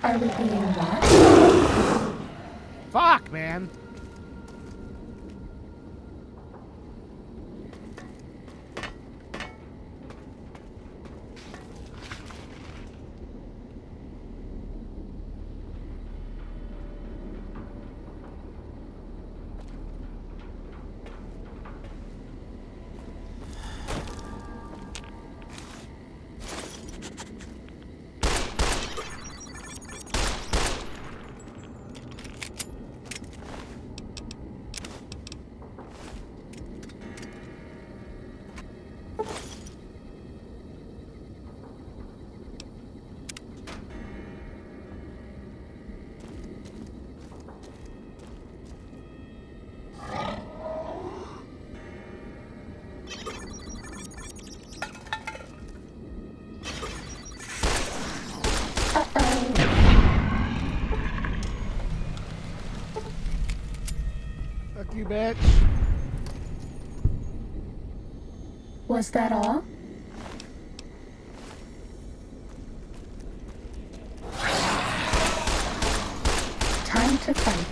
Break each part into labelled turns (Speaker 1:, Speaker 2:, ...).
Speaker 1: Are we being watched?
Speaker 2: Fuck, man. Fuck you, bitch.
Speaker 1: Was that all? Time to fight.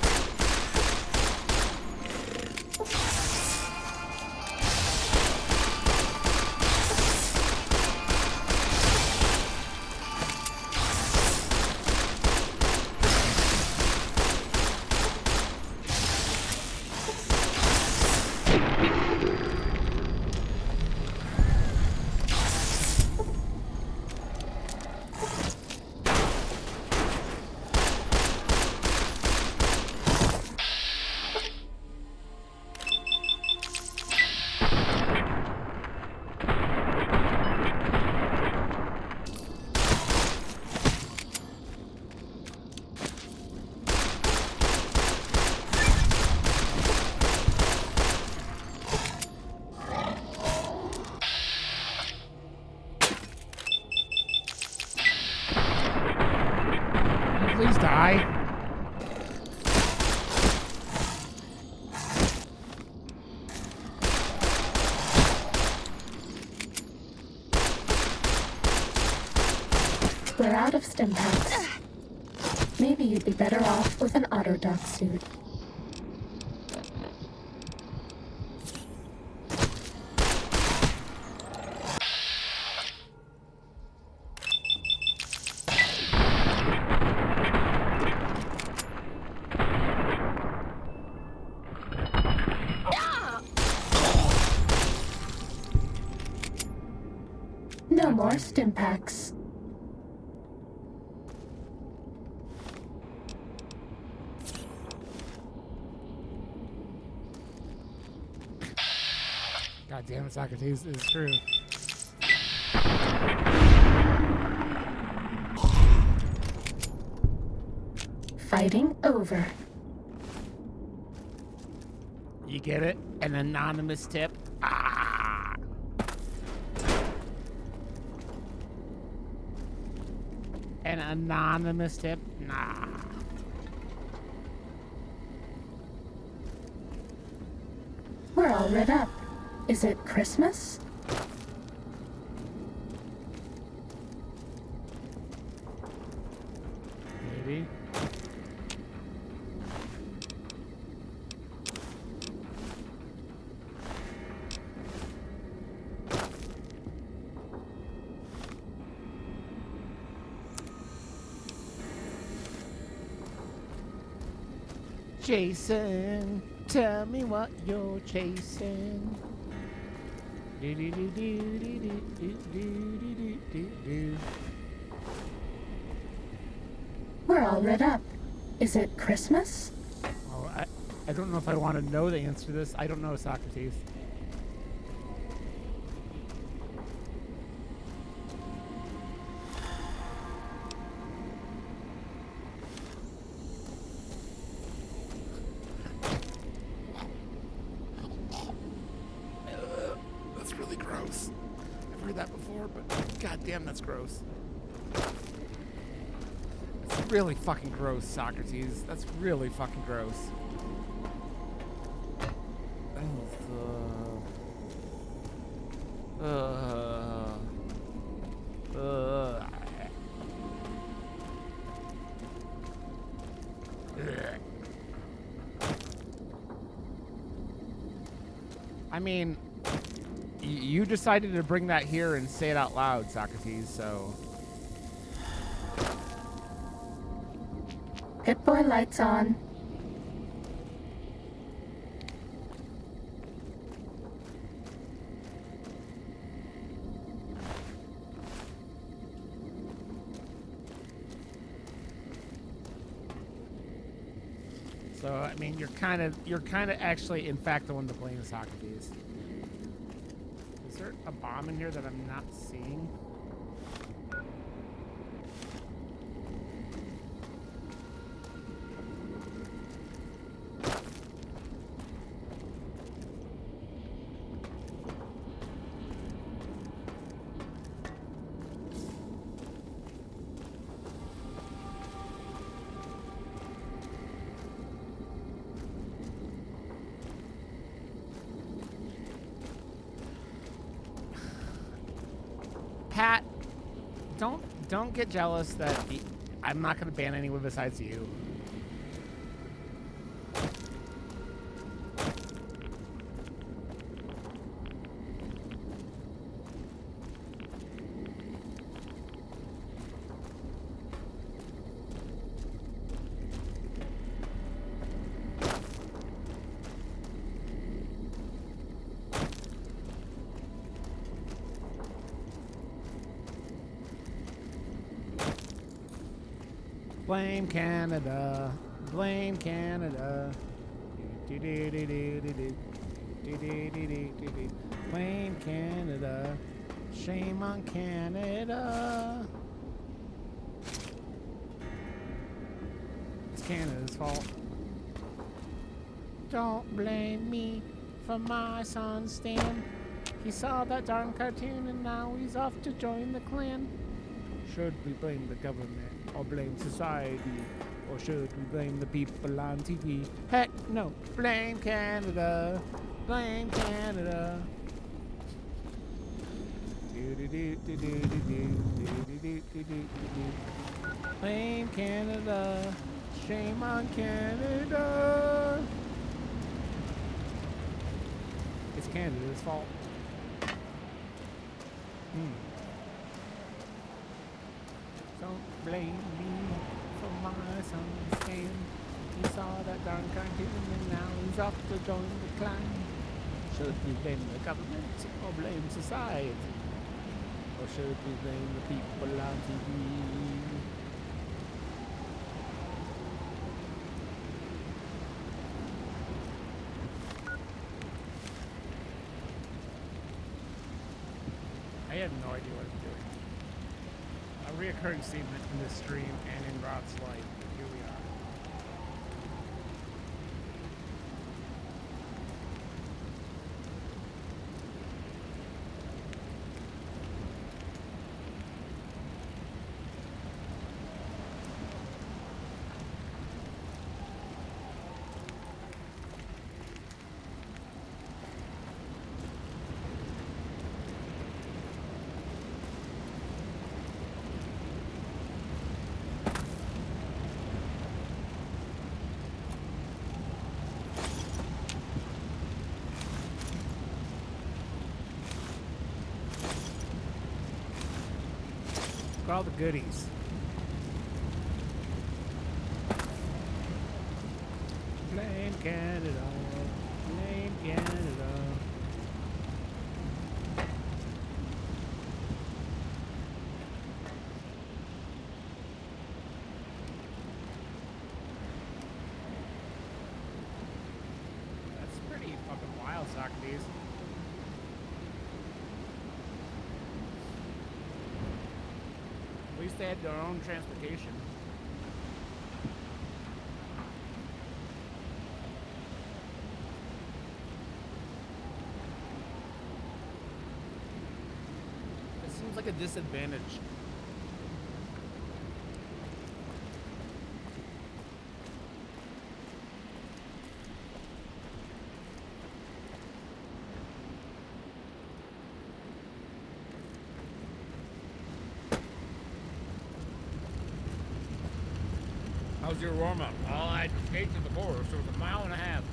Speaker 2: Please die.
Speaker 1: We're out of stim packs. Maybe you'd be better off with an autodoc suit. No more stim packs.
Speaker 2: God damn it, Socrates, it's true.
Speaker 1: Fighting over.
Speaker 2: You get it? An anonymous tip. Ah! An anonymous tip? Nah.
Speaker 1: We're all lit up. Is it Christmas?
Speaker 2: Maybe. Jason, tell me what you're chasing.
Speaker 1: We're all lit up. Is it Christmas?
Speaker 2: Oh, I don't know if I want to know the answer to this. I don't know, Socrates. That's really gross. I've heard that before, but goddamn, that's gross. It's really fucking gross, Socrates. That's really fucking gross. I mean, you decided to bring that here and say it out loud, Socrates, so...
Speaker 1: Pit Boy lights on.
Speaker 2: So, I mean, you're kind of actually, in fact, the one to blame, Socrates. Is there a bomb in here that I'm not seeing? Pat, don't get jealous that I'm not going to ban anyone besides you. Blame Canada. Blame Canada. Blame Canada. Shame on Canada. It's Canada's fault. Don't blame me for my son's stand. He saw that darn cartoon and now he's off to join the Klan. Should we blame the government or blame society? Or should we blame the people on TV? Heck no, blame Canada. Blame Canada. Blame Canada. Shame on Canada. It's Canada's fault. Don't blame me for my son's stand. He saw that darn cartoon and now he's off to join the Klan. Should we blame the government or blame society? Or should we blame the people on TV? I have no idea what I'm doing. A reoccurring statement in this stream and in Rod's life. Here we are. Look at all the goodies. Blame Canada. Blame Canada. That's pretty fucking wild, Socrates. At least they had their own transportation. It seems like a disadvantage. How's your warm-up? Well, I had to skate to the border, so it was 1.5 miles.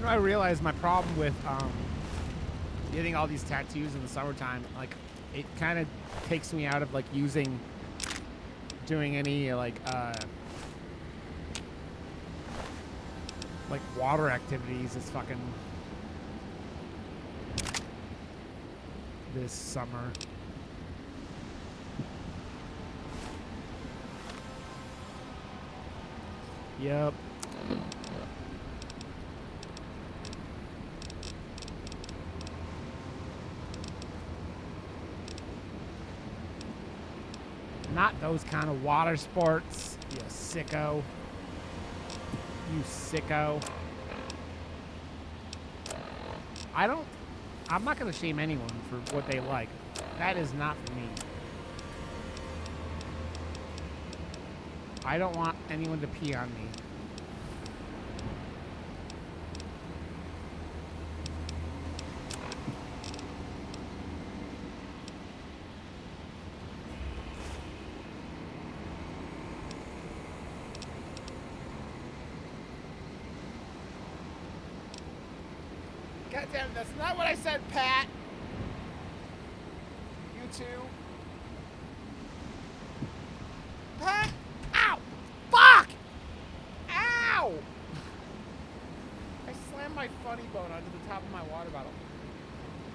Speaker 2: You know, I realized my problem with getting all these tattoos in the summertime, like, it kind of takes me out of like doing any like water activities. It's fucking this summer. Yep. Not those kind of water sports, you sicko. You sicko. I'm not gonna shame anyone for what they like. That is not for me. I don't want anyone to pee on me. God damn it, that's not what I said, Pat. You too. Pat? Ow! Fuck! Ow! I slammed my funny bone onto the top of my water bottle.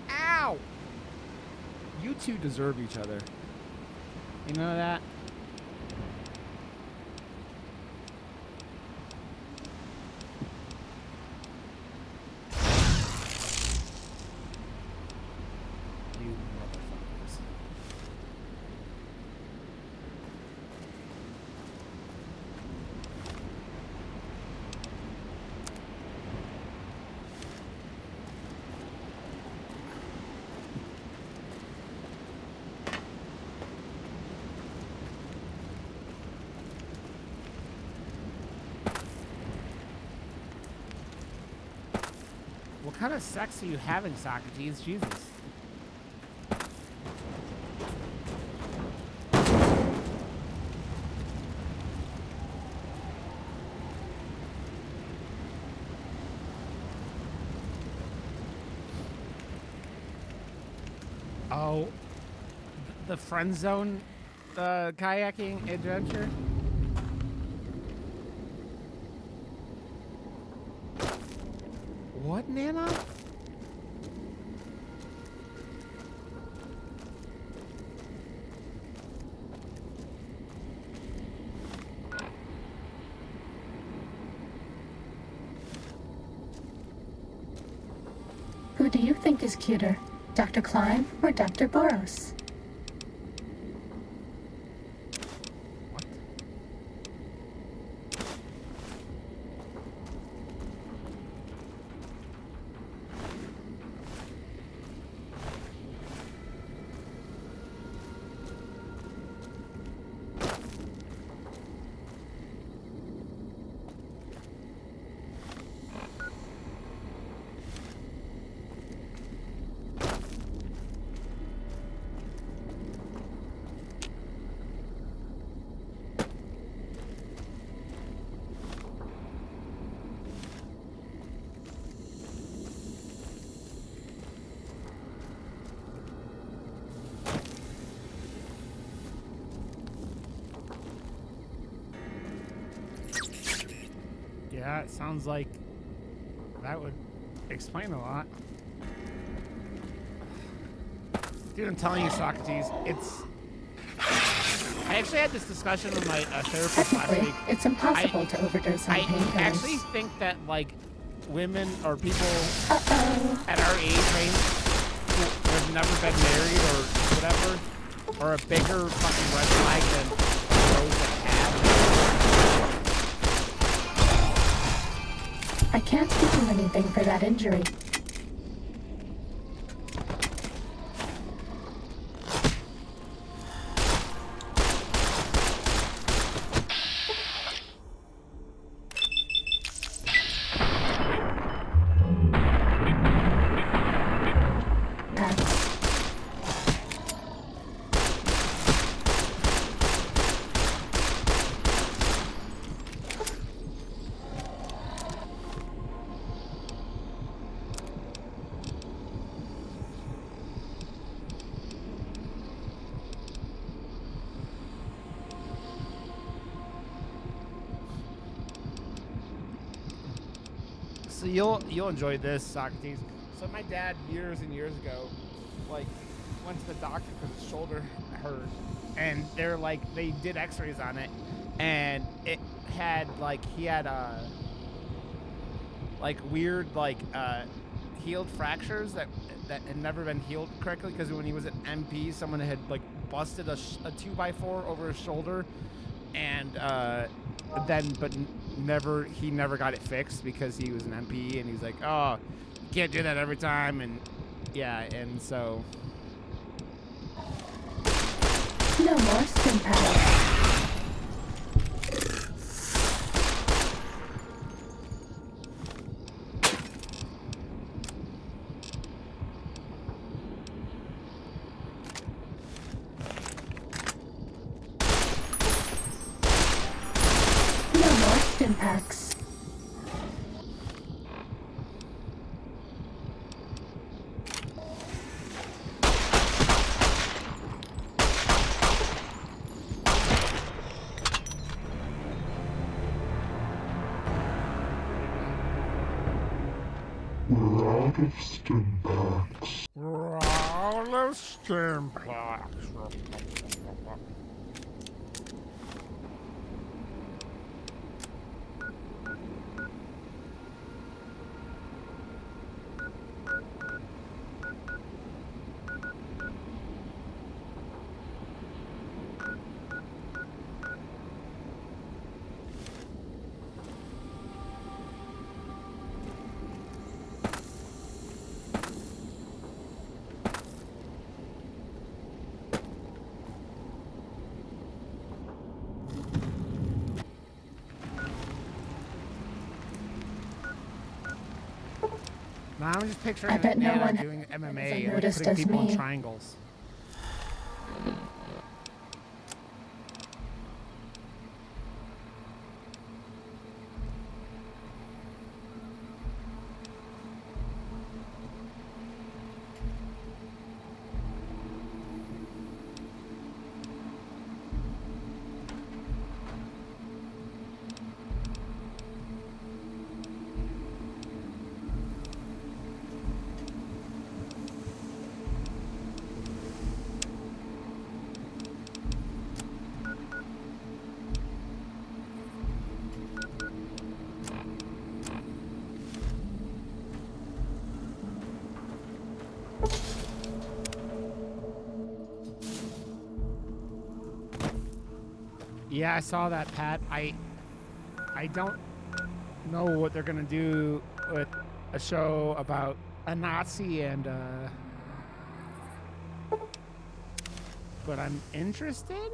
Speaker 2: Ow! You two deserve each other. You know that? What kind of sex are you having, Socrates? Jesus. Oh, the friend zone kayaking adventure? What, Nana?
Speaker 1: Who do you think is cuter, Dr. Klein or Dr. Boros?
Speaker 2: Yeah, it sounds like that would explain a lot. Dude, I'm telling you, Socrates, it's... I actually had this discussion with my therapist last
Speaker 1: Technically,
Speaker 2: week.
Speaker 1: it's impossible to overdose on
Speaker 2: I
Speaker 1: painkillers.
Speaker 2: actually think that, like, women or people at our age range who have never been married or whatever are a bigger fucking red flag than those that have.
Speaker 1: I can't give you anything for that injury.
Speaker 2: So you'll enjoy this, Socrates. So my dad years and years ago, like, went to the doctor because his shoulder hurt, and they're like they did X-rays on it, and it had like he had like weird like healed fractures that had never been healed correctly because when he was an MP, someone had like busted a 2x4 over his shoulder, and then but he never got it fixed because he was an MP, and he was like, oh, you can't do that every time, and yeah, and so
Speaker 1: No more stim packs. No more stim packs.
Speaker 3: We're out of stim packs.
Speaker 2: we're all of stim packs. Now I'm just picturing
Speaker 1: I bet no
Speaker 2: Nana
Speaker 1: one
Speaker 2: doing
Speaker 1: has
Speaker 2: MMA and
Speaker 1: noticed
Speaker 2: putting
Speaker 1: as
Speaker 2: people in
Speaker 1: me.
Speaker 2: triangles. Yeah, I saw that, Pat. I don't know what they're gonna do with a show about a Nazi and but I'm interested.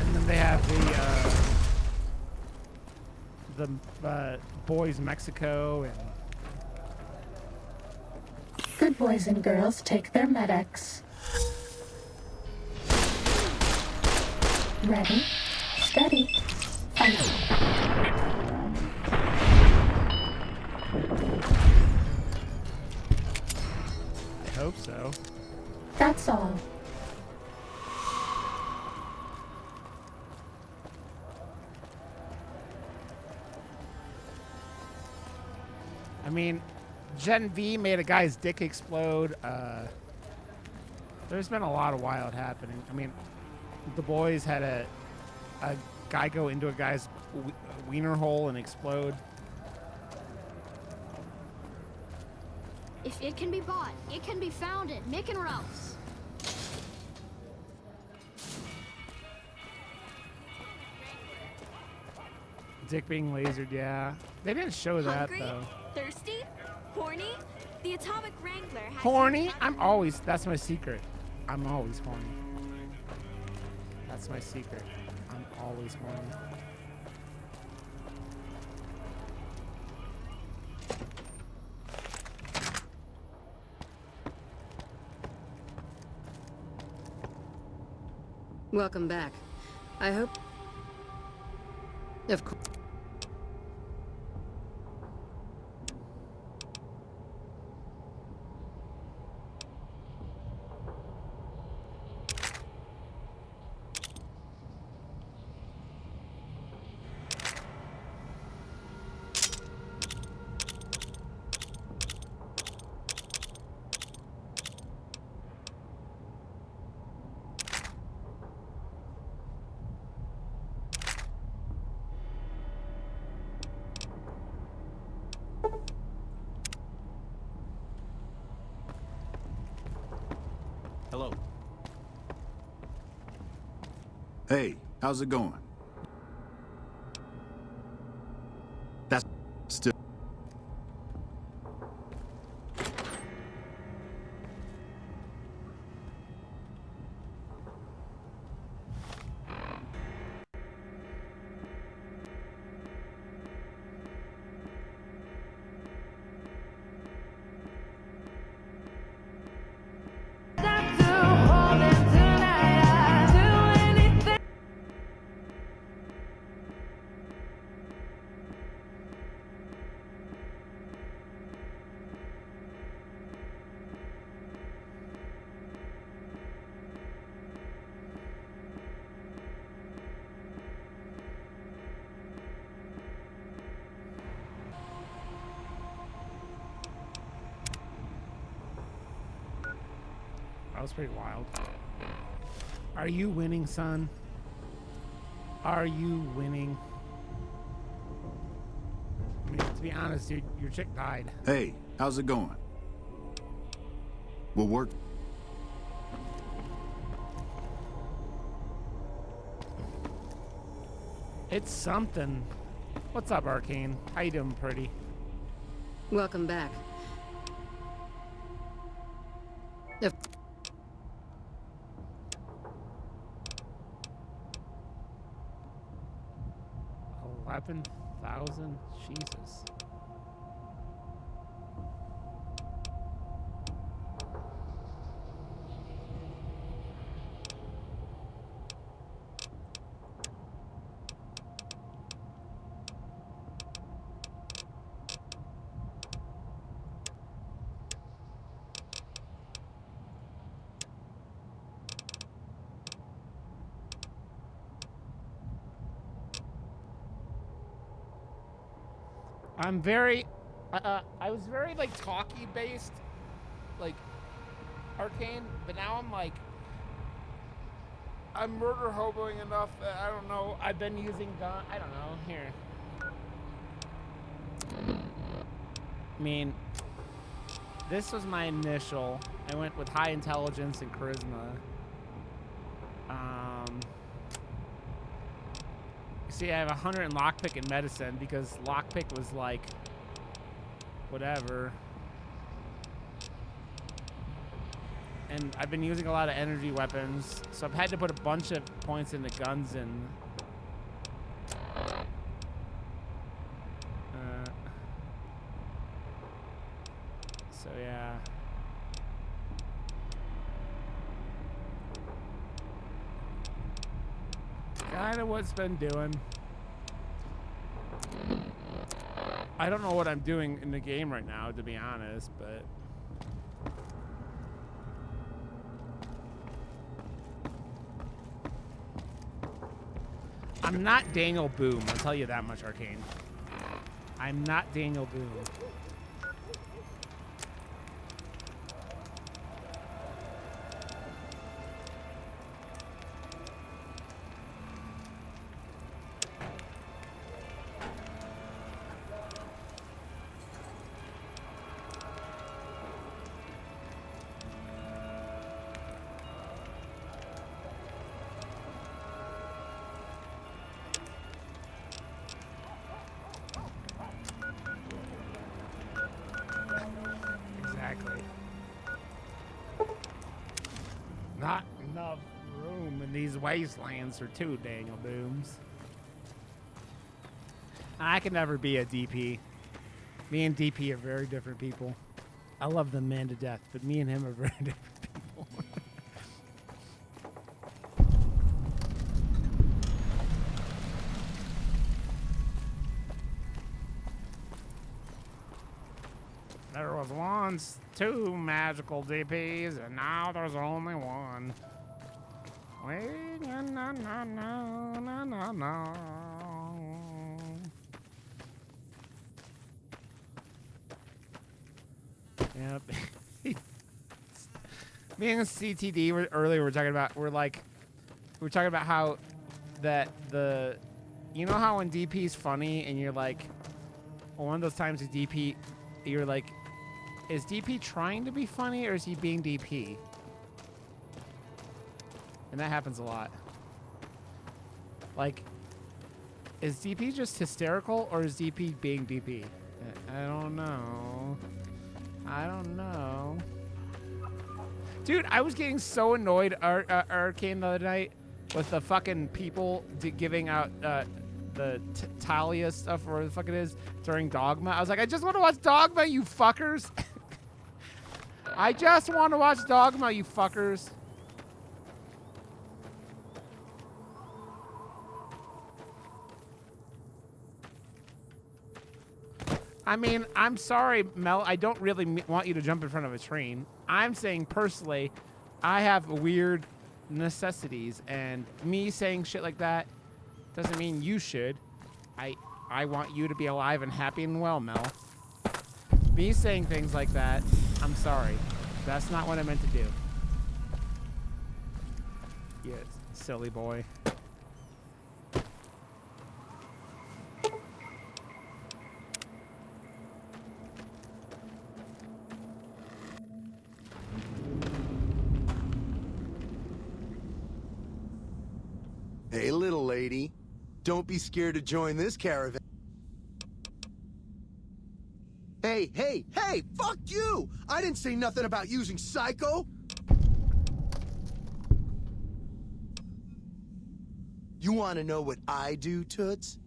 Speaker 2: And then they have the Boys Mexico and
Speaker 1: Good boys and girls take their medics. Ready, steady, fight.
Speaker 2: I hope so.
Speaker 1: That's all.
Speaker 2: I mean, Gen V made a guy's dick explode. There's been a lot of wild happening. I mean, the boys had a guy go into a guy's wiener hole and explode.
Speaker 4: If it can be bought, it can be found at Mick and Ralph's.
Speaker 2: Dick being lasered, yeah. They didn't show that
Speaker 5: Hungry?
Speaker 2: though.
Speaker 5: Thirsty? Horny? The Atomic Wrangler has
Speaker 2: Horny? That's my secret. I'm always horny. That's my secret. I'm always horny.
Speaker 6: Welcome back. I hope... Of course...
Speaker 7: Hey, how's it going? That's still...
Speaker 2: That was pretty wild. Are you winning, son? Are you winning? I mean, to be honest, dude, your chick died.
Speaker 7: Hey, how's it going? We'll work...
Speaker 2: It's something. What's up, Arcane? How you doing, pretty?
Speaker 6: welcome back. If
Speaker 2: 11,000? Jesus. I'm very, I was very like talky based, like Arcane, but now I'm like, I'm murder hoboing enough that I don't know. I've been using gun. I don't know. Here. I mean, this was my initial. I went with high intelligence and charisma. See, I have 100 in lockpick and medicine because lockpick was like, whatever. And I've been using a lot of energy weapons, so I've had to put a bunch of points into guns and... so yeah. Kinda what's been doing. I don't know what I'm doing in the game right now, to be honest, but... I'm not Daniel Boom, I'll tell you that much, Arcane. I'm not Daniel Boom. Not enough room in these wastelands for two Daniel Booms. I can never be a DP. Me and DP are very different people. I love the man to death, but me and him are very different people. There was once two magical DPs, and now there's only one. Na na na na na na na. Yep. Me and CTD were earlier. We're talking about how that the, you know how when DP's funny and you're like, one of those times with DP, you're like, is DP trying to be funny or is he being DP? And that happens a lot. Like, is DP just hysterical or is DP being DP? I don't know. I don't know. Dude, I was getting so annoyed Arcane the other night with the fucking people giving out the Talia stuff or whatever the fuck it is during Dogma. I was like, I just want to watch Dogma, you fuckers. I just want to watch Dogma, you fuckers. I mean, I'm sorry, Mel. I don't really want you to jump in front of a train. I'm saying personally, I have weird necessities, and me saying shit like that doesn't mean you should. I want you to be alive and happy and well, Mel. Me saying things like that, I'm sorry. That's not what I meant to do. You silly boy.
Speaker 8: Hey, little lady. Don't be scared to join this caravan. Hey, hey, hey! Fuck you! I didn't say nothing about using Psycho! You want to know what I do, Toots?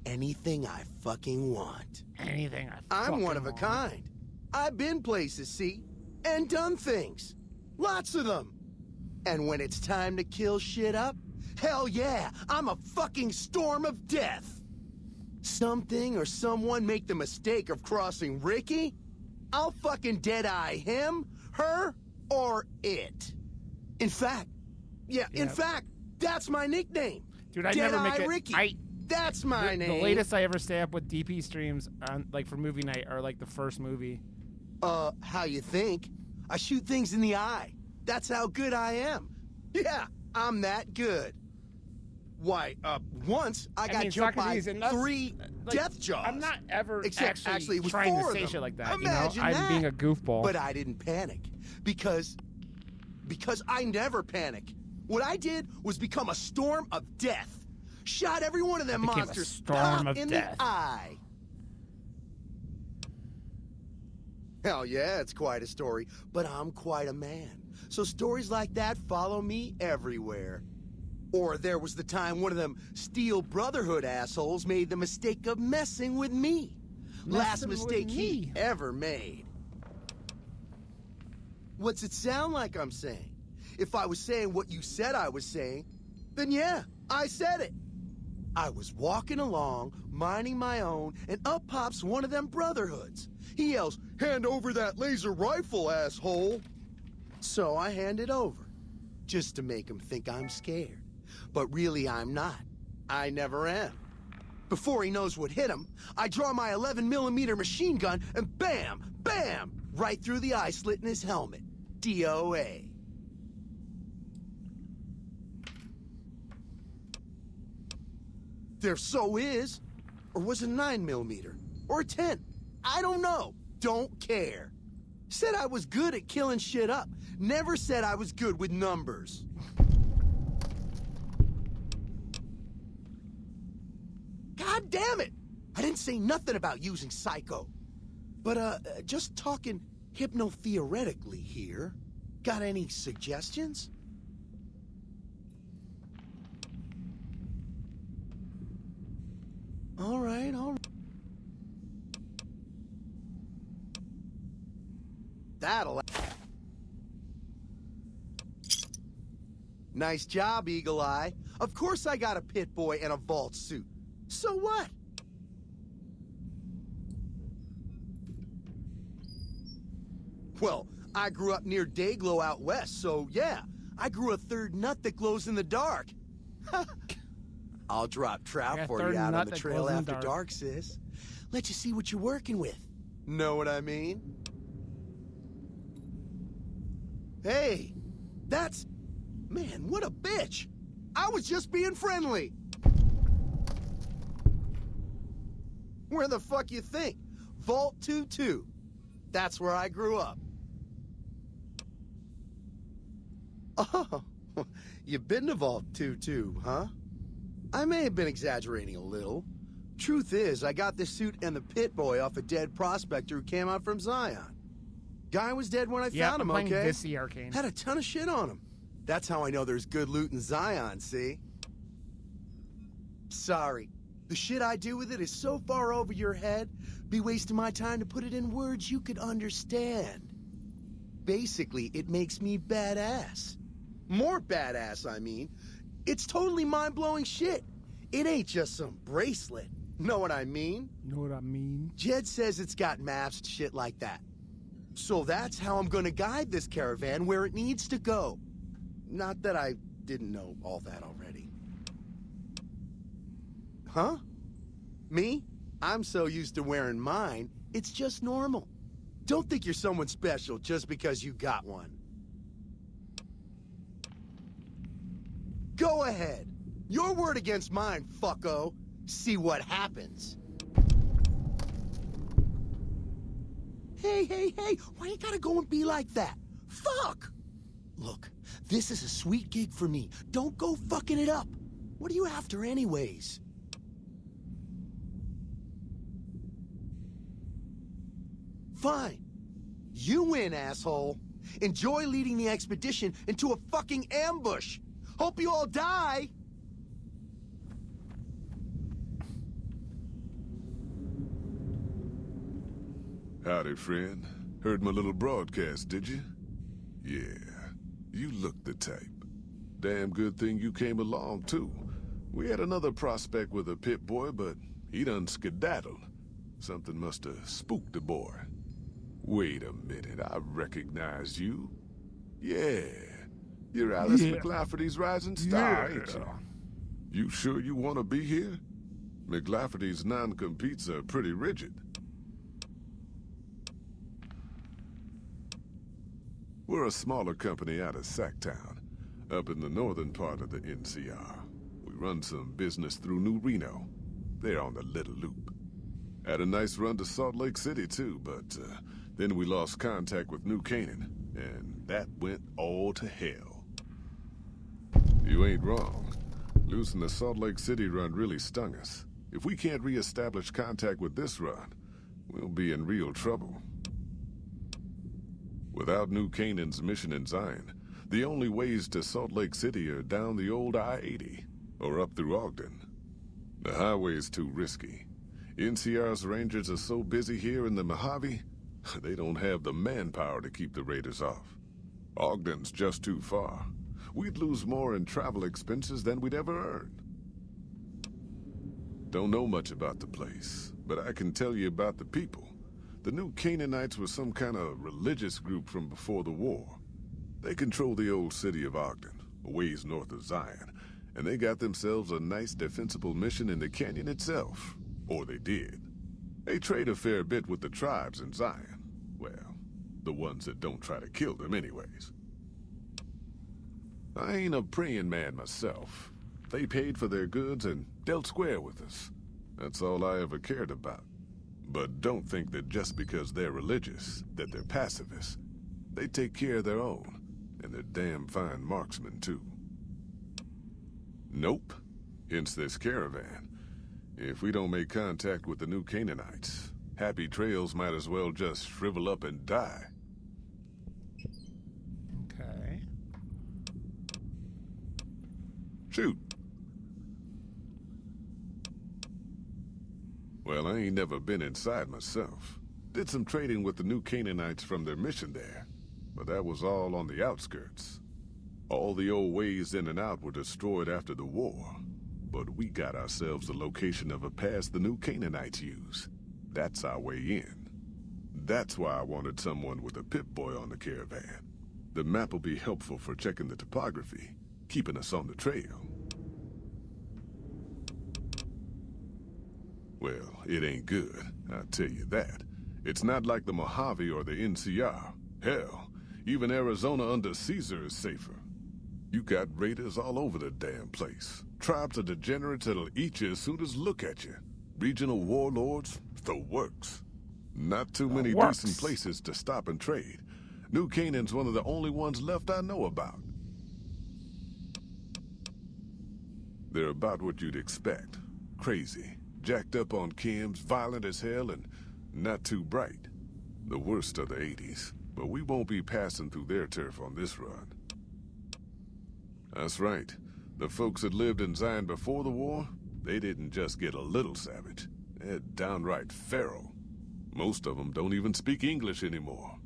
Speaker 8: Anything I fucking want.
Speaker 2: Anything
Speaker 8: I'm one of a kind. I've been places, see? And done things. Lots of them. And when it's time to kill shit up, hell yeah, I'm a fucking storm of death. Something or someone make the mistake of crossing Ricky, I'll fucking dead-eye him, her, or it. In fact, in fact, that's my nickname.
Speaker 2: Dude, I never make
Speaker 8: Dead-Eye
Speaker 2: it.
Speaker 8: Ricky. That's my name.
Speaker 2: The latest I ever stay up with DP streams on, like, for movie night are like the first movie.
Speaker 8: How you think? I shoot things in the eye. That's how good I am. Yeah, I'm that good. Why, once I got jumped by
Speaker 2: Socrates,
Speaker 8: 3 death jaws.
Speaker 2: I'm not ever
Speaker 8: Except, actually, it was
Speaker 2: trying
Speaker 8: 4
Speaker 2: to
Speaker 8: of
Speaker 2: say
Speaker 8: them.
Speaker 2: shit like that.
Speaker 8: Imagine
Speaker 2: I'm
Speaker 8: that.
Speaker 2: being a goofball.
Speaker 8: But I didn't panic because I never panic. What I did was become a storm of death. Shot every one of them monsters
Speaker 2: storm of
Speaker 8: in
Speaker 2: death.
Speaker 8: the eye. Hell yeah, it's quite a story, but I'm quite a man. So stories like that follow me everywhere. Or there was the time one of them Steel Brotherhood assholes made the mistake of messing with me. Last mistake he ever made. What's it sound like I'm saying? If I was saying what you said I was saying, then yeah, I said it. I was walking along, minding my own, and up pops one of them Brotherhoods. He yells, "Hand over that laser rifle, asshole!" So I hand it over, just to make him think I'm scared. But really I'm not. I never am. Before he knows what hit him, I draw my 11mm machine gun and bam, bam, right through the eye slit in his helmet. DOA. There so is. Or was it 9mm? Or a 10? I don't know. Don't care. Said I was good at killing shit up. Never said I was good with numbers. God damn it! I didn't say nothing about using Psycho. But, just talking hypno-theoretically here. Got any suggestions? All right, all right. That'll... Nice job, Eagle Eye. Of course I got a pit boy and a vault suit. So what? Well, I grew up near Dayglow out west, so yeah. I grew a third nut that glows in the dark. I'll drop trout for you out on the trail after dark, sis. Let you see what you're working with. Know what I mean? Hey, that's... Man, what a bitch! I was just being friendly! Where the fuck you think? Vault 22. That's where I grew up. Oh, you've been to Vault 22, huh? I may have been exaggerating a little. Truth is, I got this suit and the pit boy off a dead prospector who came out from Zion. Guy was dead when I found him,
Speaker 2: I'm playing
Speaker 8: okay?
Speaker 2: this Arcane.
Speaker 8: Had a ton of shit on him. That's how I know there's good loot in Zion, see? Sorry. The shit I do with it is so far over your head, be wasting my time to put it in words you could understand. Basically, it makes me badass. More badass, I mean. It's totally mind-blowing shit. It ain't just some bracelet. Know what I mean?
Speaker 2: Know what I mean?
Speaker 8: Jed says it's got maps and shit like that. So that's how I'm gonna guide this caravan where it needs to go. Not that I didn't know all that already. Huh? Me? I'm so used to wearing mine, it's just normal. Don't think you're someone special just because you got one. Go ahead. Your word against mine, fucko. See what happens. Hey, why you gotta go and be like that? Fuck! Look, this is a sweet gig for me. Don't go fucking it up. What are you after anyways? Fine. You win, asshole. Enjoy leading the expedition into a fucking ambush. Hope you all die.
Speaker 9: Howdy, friend. Heard my little broadcast, did you? Yeah, you look the type. Damn good thing you came along, too. We had another prospect with a pit boy, but he done skedaddled. Something must have spooked the boy. Wait a minute, I recognize you. Yeah, you're Alice McLafferty's rising star, ain't you? You sure you want to be here? McLafferty's non-competes are pretty rigid. We're a smaller company out of Sacktown, up in the northern part of the NCR. We run some business through New Reno. They're on the Little Loop. Had a nice run to Salt Lake City, too, but then we lost contact with New Canaan, and that went all to hell. You ain't wrong. Losing the Salt Lake City run really stung us. If we can't re-establish contact with this run, we'll be in real trouble. Without New Canaan's mission in Zion, the only ways to Salt Lake City are down the old I-80, or up through Ogden. The highway's too risky. NCR's rangers are so busy here in the Mojave, they don't have the manpower to keep the raiders off. Ogden's just too far. We'd lose more in travel expenses than we'd ever earn. Don't know much about the place, but I can tell you about the people. The New Canaanites were some kind of religious group from before the war. They control the old city of Ogden, a ways north of Zion, and they got themselves a nice defensible mission in the canyon itself. Or they did. They trade a fair bit with the tribes in Zion. Well, the ones that don't try to kill them anyways. I ain't a praying man myself. They paid for their goods and dealt square with us. That's all I ever cared about. But don't think that just because they're religious, that they're pacifists. They take care of their own, and they're damn fine marksmen, too. Nope. Hence this caravan. If we don't make contact with the New Canaanites, Happy Trails might as well just shrivel up and die.
Speaker 2: Okay.
Speaker 9: Shoot. Well, I ain't never been inside myself. Did some trading with the New Canaanites from their mission there, but that was all on the outskirts. All the old ways in and out were destroyed after the war, but we got ourselves the location of a pass the New Canaanites use. That's our way in. That's why I wanted someone with a Pip-Boy on the caravan. The map will be helpful for checking the topography, keeping us on the trail. Well, it ain't good, I'll tell you that. It's not like the Mojave or the NCR. Hell, even Arizona under Caesar is safer. You got raiders all over the damn place. Tribes of degenerates that'll eat you as soon as look at you. Regional warlords, the works. Not too many decent places to stop and trade. New Canaan's one of the only ones left I know about. They're about what you'd expect. Crazy, jacked up on chems, violent as hell, and not too bright. The worst of the 80s, but we won't be passing through their turf on this run. That's right. The folks that lived in Zion before the war, they didn't just get a little savage. They're downright feral. Most of them don't even speak English anymore.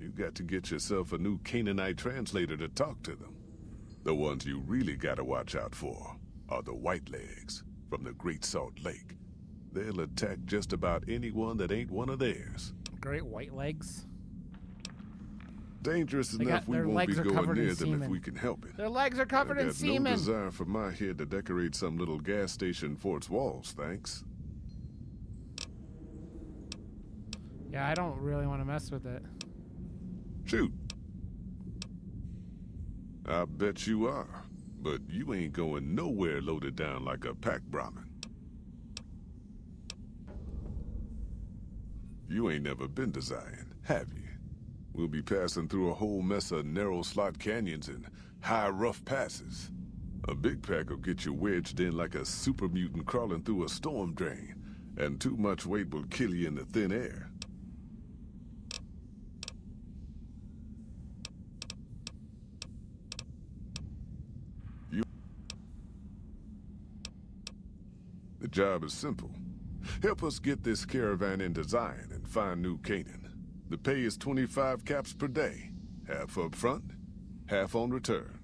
Speaker 9: You've got to get yourself a new Canaanite translator to talk to them. The ones you really gotta watch out for are the Whitelegs from the Great Salt Lake. They'll attack just about anyone that ain't one of theirs.
Speaker 2: Great white legs.
Speaker 9: Dangerous enough we
Speaker 2: their
Speaker 9: won't be
Speaker 2: legs are
Speaker 9: going
Speaker 2: covered in
Speaker 9: near them if
Speaker 2: semen.
Speaker 9: we can help it.
Speaker 2: Their legs are covered in
Speaker 9: I got no
Speaker 2: semen.
Speaker 9: desire for my head to decorate some little gas station fort's walls, thanks.
Speaker 2: Yeah, I don't really want to mess with it.
Speaker 9: Shoot. I bet you are. But you ain't going nowhere loaded down like a pack Brahmin. You ain't never been to Zion, have you? We'll be passing through a whole mess of narrow slot canyons and high rough passes. A big pack will get you wedged in like a super mutant crawling through a storm drain, and too much weight will kill you in the thin air. The job is simple. Help us get this caravan into Zion and find New Canaan. The pay is 25 caps per day. Half up front, half on return.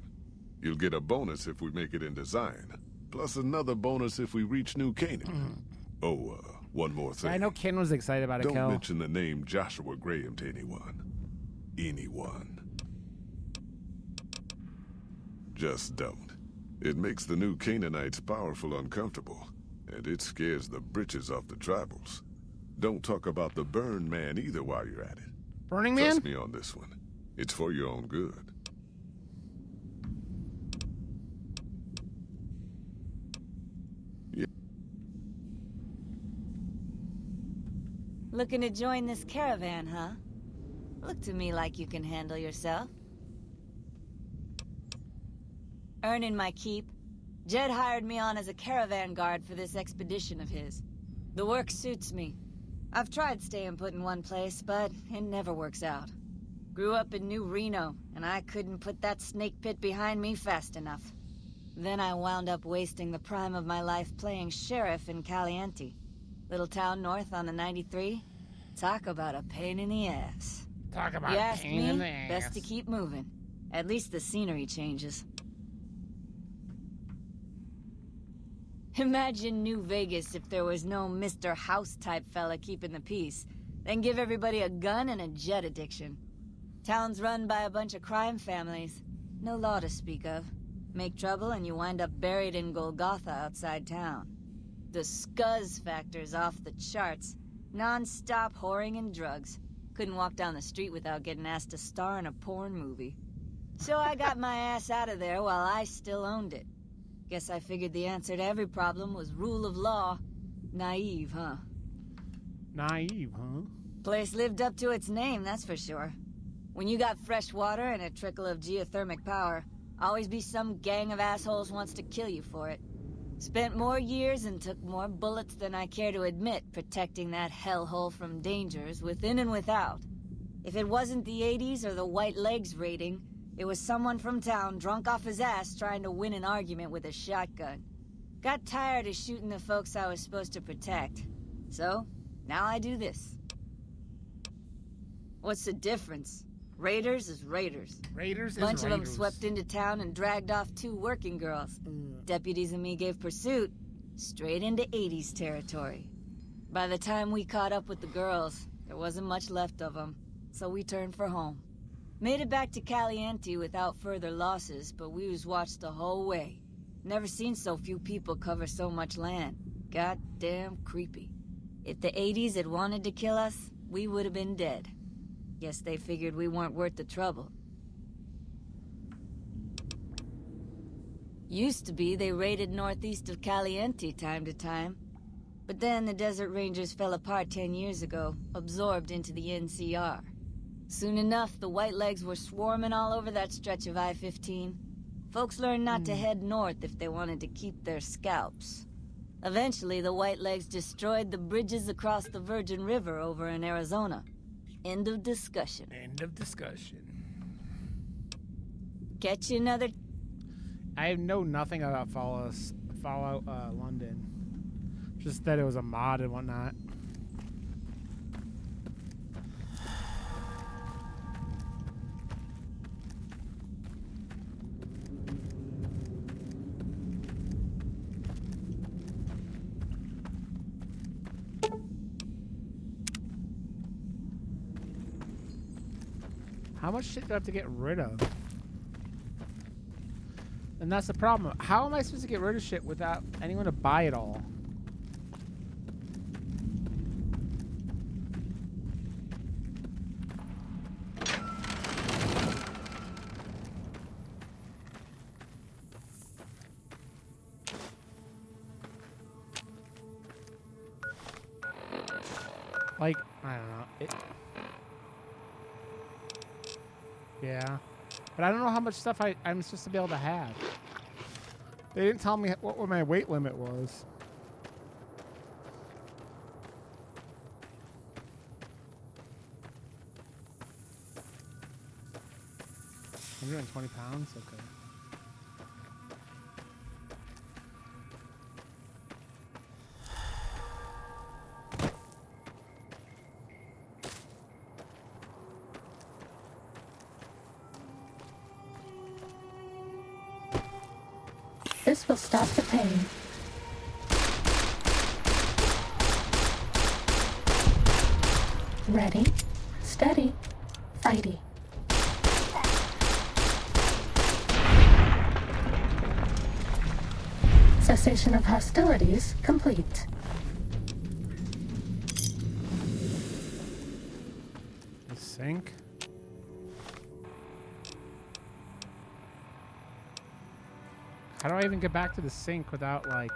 Speaker 9: You'll get a bonus if we make it into Zion, plus another bonus if we reach New Canaan. One more thing.
Speaker 2: I know Ken was excited about a
Speaker 9: Don't
Speaker 2: kill.
Speaker 9: mention the name Joshua Graham to anyone. Anyone. Just don't. It makes the new Canaanites powerful uncomfortable, and it scares the britches off the tribals. Don't talk about the Burn Man either while you're at it.
Speaker 2: Burning Man?
Speaker 9: Trust me on this one. It's for your own good.
Speaker 10: Looking to join this caravan, huh? Look to me like you can handle yourself. Earning my keep. Jed hired me on as a caravan guard for this expedition of his. The work suits me. I've tried staying put in one place, but it never works out. Grew up in New Reno, and I couldn't put that snake pit behind me fast enough. Then I wound up wasting the prime of my life playing sheriff in Caliente. Little town north on the 93. Talk about a pain in the ass.
Speaker 2: Talk about
Speaker 10: You
Speaker 2: a
Speaker 10: ask
Speaker 2: pain in the
Speaker 10: me,
Speaker 2: ass.
Speaker 10: best to keep moving. At least the scenery changes. Imagine New Vegas if there was no Mr. House-type fella keeping the peace. Then give everybody a gun and a jet addiction. Town's run by a bunch of crime families. No law to speak of. Make trouble and you wind up buried in Golgotha outside town. The scuzz factor's off the charts. Non-stop whoring and drugs. Couldn't walk down the street without getting asked to star in a porn movie. So I got my ass out of there while I still owned it. Guess I figured the answer to every problem was rule of law. Naive, huh?
Speaker 2: Naive, huh?
Speaker 10: Place lived up to its name, that's for sure. When you got fresh water and a trickle of geothermic power, always be some gang of assholes wants to kill you for it. Spent more years and took more bullets than I care to admit protecting that hellhole from dangers within and without. If it wasn't the 80s or the white legs raiding, it was someone from town drunk off his ass trying to win an argument with a shotgun. Got tired of shooting the folks I was supposed to protect. So, now I do this. What's the difference? Raiders is raiders.
Speaker 2: Raiders is
Speaker 10: Bunch of them
Speaker 2: raiders.
Speaker 10: swept into town and dragged off 2 working girls. Deputies and me gave pursuit, straight into 80s territory. By the time we caught up with the girls, there wasn't much left of them, so we turned for home. Made it back to Caliente without further losses, but we was watched the whole way. Never seen so few people cover so much land. Goddamn creepy. If the 80s had wanted to kill us, we would have been dead. Guess they figured we weren't worth the trouble. Used to be they raided northeast of Caliente time to time. But then the Desert Rangers fell apart 10 years ago, absorbed into the NCR. Soon enough, the White Legs were swarming all over that stretch of I-15. Folks learned not to head north if they wanted to keep their scalps. Eventually, the Whitelegs destroyed the bridges across the Virgin River over in Arizona. End of discussion.
Speaker 2: End of discussion.
Speaker 10: Catch you another...
Speaker 2: I know nothing about Fallout London. Just that it was a mod and whatnot. How much shit do I have to get rid of? And that's the problem. How am I supposed to get rid of shit without anyone to buy it all? Like, I don't know. Yeah. But I don't know how much stuff I'm supposed to be able to have. They didn't tell me what my weight limit was. £120? Okay.
Speaker 1: This will stop the pain. Ready, steady, fighty. Cessation of hostilities complete.
Speaker 2: The sink? How do I even get back to the sink without, like...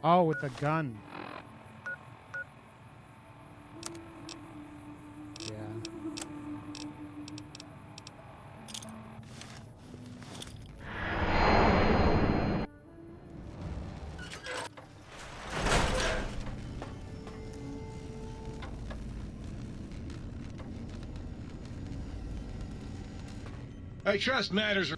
Speaker 2: Oh, with the gun. Yeah.
Speaker 11: I trust matters.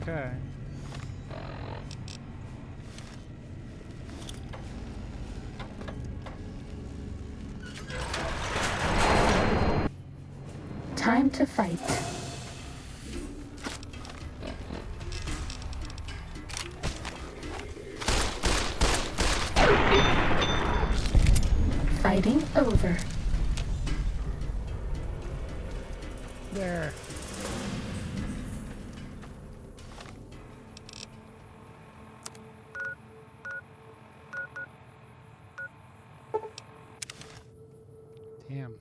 Speaker 11: Okay.
Speaker 1: Time to fight. Fighting over.
Speaker 2: There. Damn.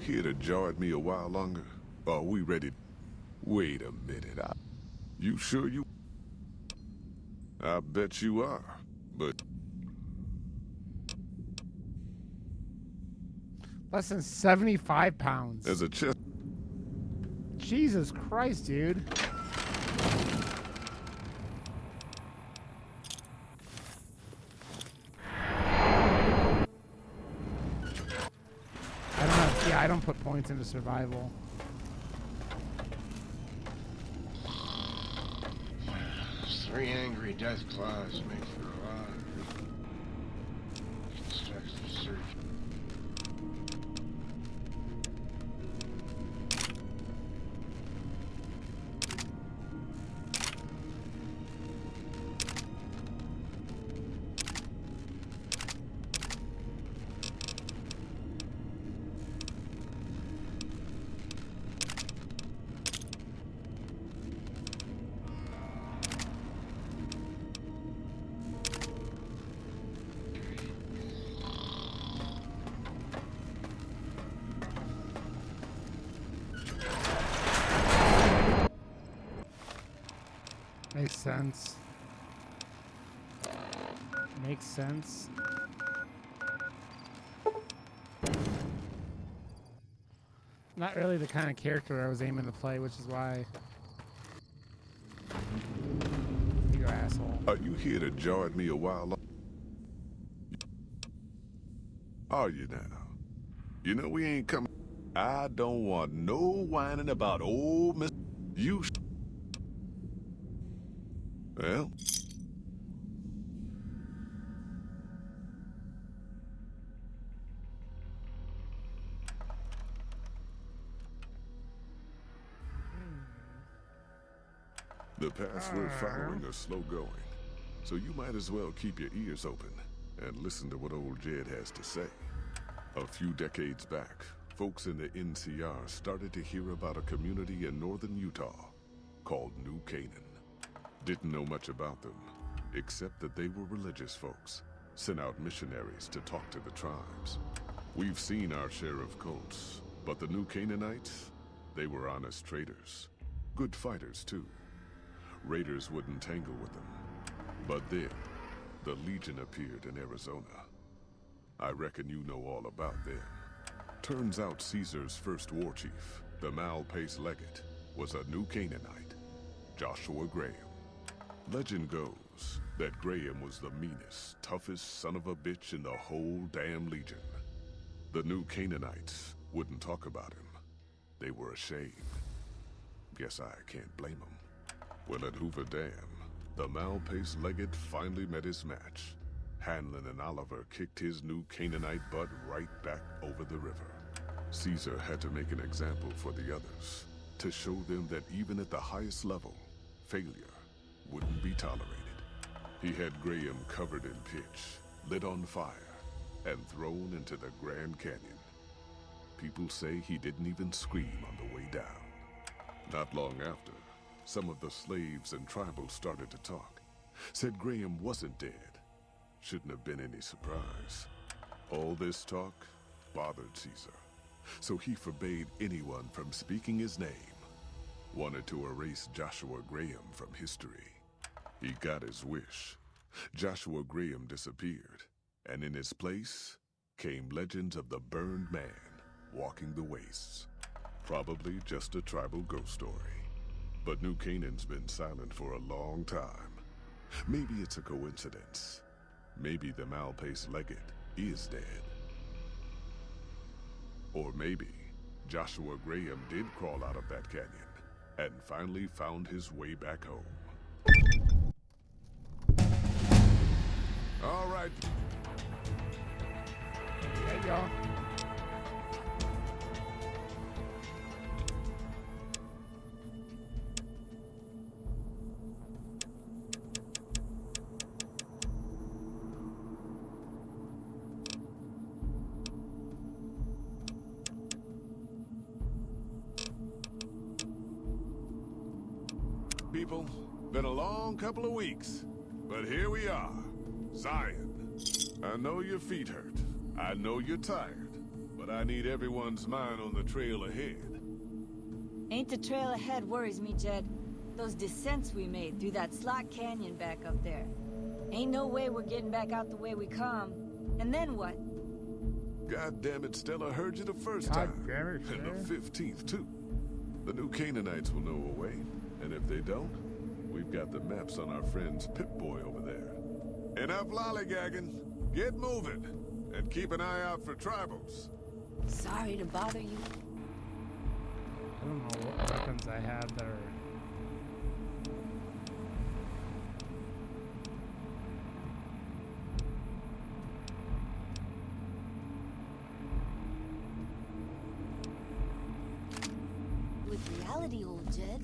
Speaker 9: here to jar at me a while longer? Are we ready? Wait a minute. You sure you? I bet you are, but...
Speaker 2: Less than 75 pounds.
Speaker 9: As a chest...
Speaker 2: Jesus Christ, dude. I don't put points into survival.
Speaker 11: 3 angry death claws make for a lot of constructive search.
Speaker 2: Makes sense. Makes sense. Not really the kind of character I was aiming to play, which is why. You asshole.
Speaker 9: Are you here to jar at me a while longer? Are you now? You know we ain't coming. I don't want no whining about old Miss. You. Well. The paths we're following are slow going, so you might as well keep your ears open and listen to what old Jed has to say. A few decades back, folks in the NCR started to hear about a community in northern Utah called New Canaan. Didn't know much about them, except that they were religious folks, sent out missionaries to talk to the tribes. We've seen our share of cults, but the New Canaanites, they were honest traders. Good fighters, too. Raiders wouldn't tangle with them. But then, the Legion appeared in Arizona. I reckon you know all about them. Turns out Caesar's first war chief, the Malpace Legate, was a New Canaanite, Joshua Graham. Legend goes that Graham was the meanest, toughest son of a bitch in the whole damn Legion. The New Canaanites wouldn't talk about him. They were ashamed. Guess I can't blame them. Well, at Hoover Dam, the Malpace Legate finally met his match. Hanlon and Oliver kicked his New Canaanite butt right back over the river. Caesar had to make an example for the others, to show them that even at the highest level, failure wouldn't be tolerated. He had Graham covered in pitch, lit on fire, and thrown into the Grand Canyon. People say he didn't even scream on the way down. Not long after, some of the slaves and tribals started to talk. Said Graham wasn't dead. Shouldn't have been any surprise. All this talk bothered Caesar, so he forbade anyone from speaking his name. Wanted to erase Joshua Graham from history. He got his wish. Joshua Graham disappeared, and in his place came legends of the burned man walking the wastes. Probably just a tribal ghost story. But New Canaan's been silent for a long time. Maybe it's a coincidence. Maybe the Malpace Legate is dead. Or maybe Joshua Graham did crawl out of that canyon and finally found his way back home. All right.
Speaker 2: Yeah, y'all.
Speaker 9: People, been a long couple of weeks, but here we are, Zion. I know your feet hurt, I know you're tired, but but I need everyone's mind on the trail ahead.
Speaker 10: Ain't the trail ahead worries me, Jed. Those descents we made through that slot canyon back up there. Ain't no way we're getting back out the way we come. And then what?
Speaker 9: God damn it, Stella, heard you the first time.
Speaker 2: God damn it,
Speaker 9: And
Speaker 2: Stella.
Speaker 9: the 15th, too. The new Canaanites will know a way. And if they don't, we've got the maps on our friend's Pip-Boy over there. Enough lollygagging. Get moving. And keep an eye out for tribals.
Speaker 10: Sorry to bother you.
Speaker 2: I don't know what weapons I have that are...
Speaker 10: With reality, old Jed.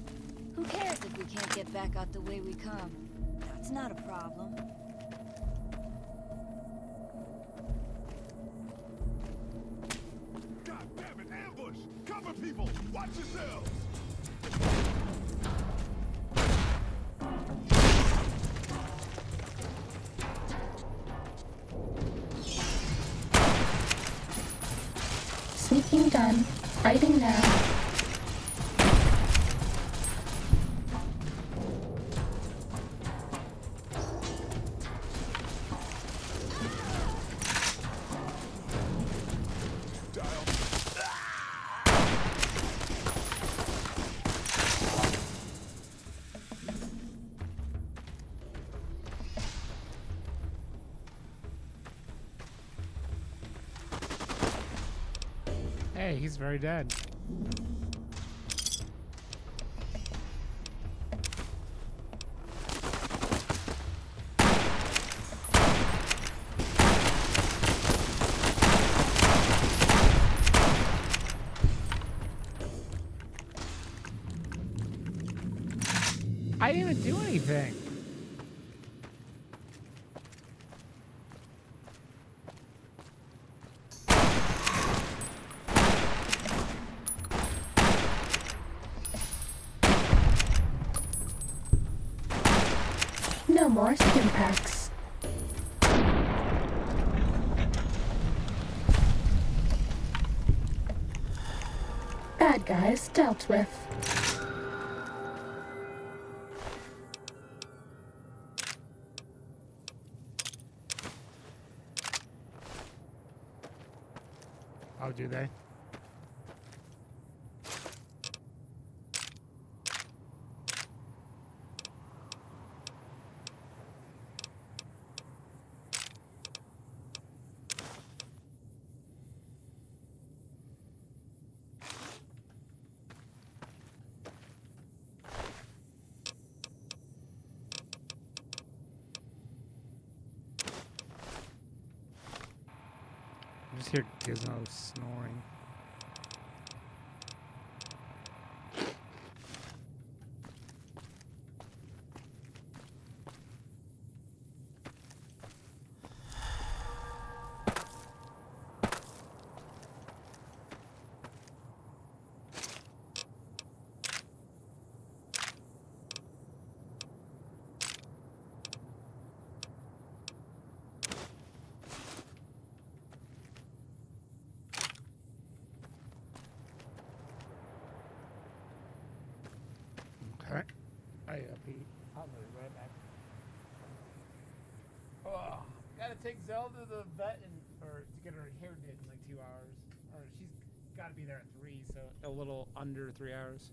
Speaker 10: Who cares if we can't get back out the way we come? That's not a problem.
Speaker 9: God damn it, ambush! Cover people! Watch yourselves!
Speaker 1: Sneaking done. Fighting now.
Speaker 2: Hey, he's very dead. I didn't even do anything.
Speaker 1: No more stim packs. Bad guys dealt with.
Speaker 2: Oh, do they? I just hear Gizmo snoring. Okay. Hey, Pete. I'll be right back. Oh, gotta take Zelda to the vet or to get her hair did in like 2 hours. Or she's gotta be there at 3, so a little under 3 hours.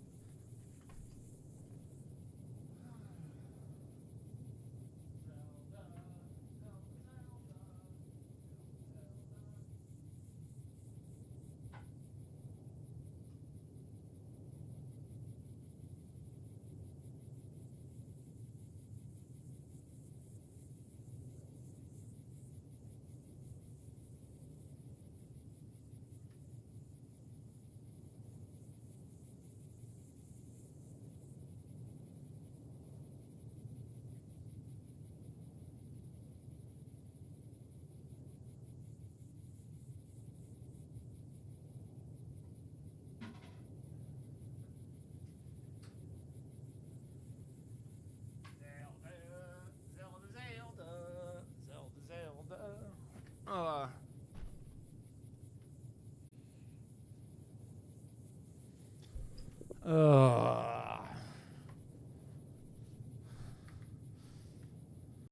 Speaker 2: Ugh.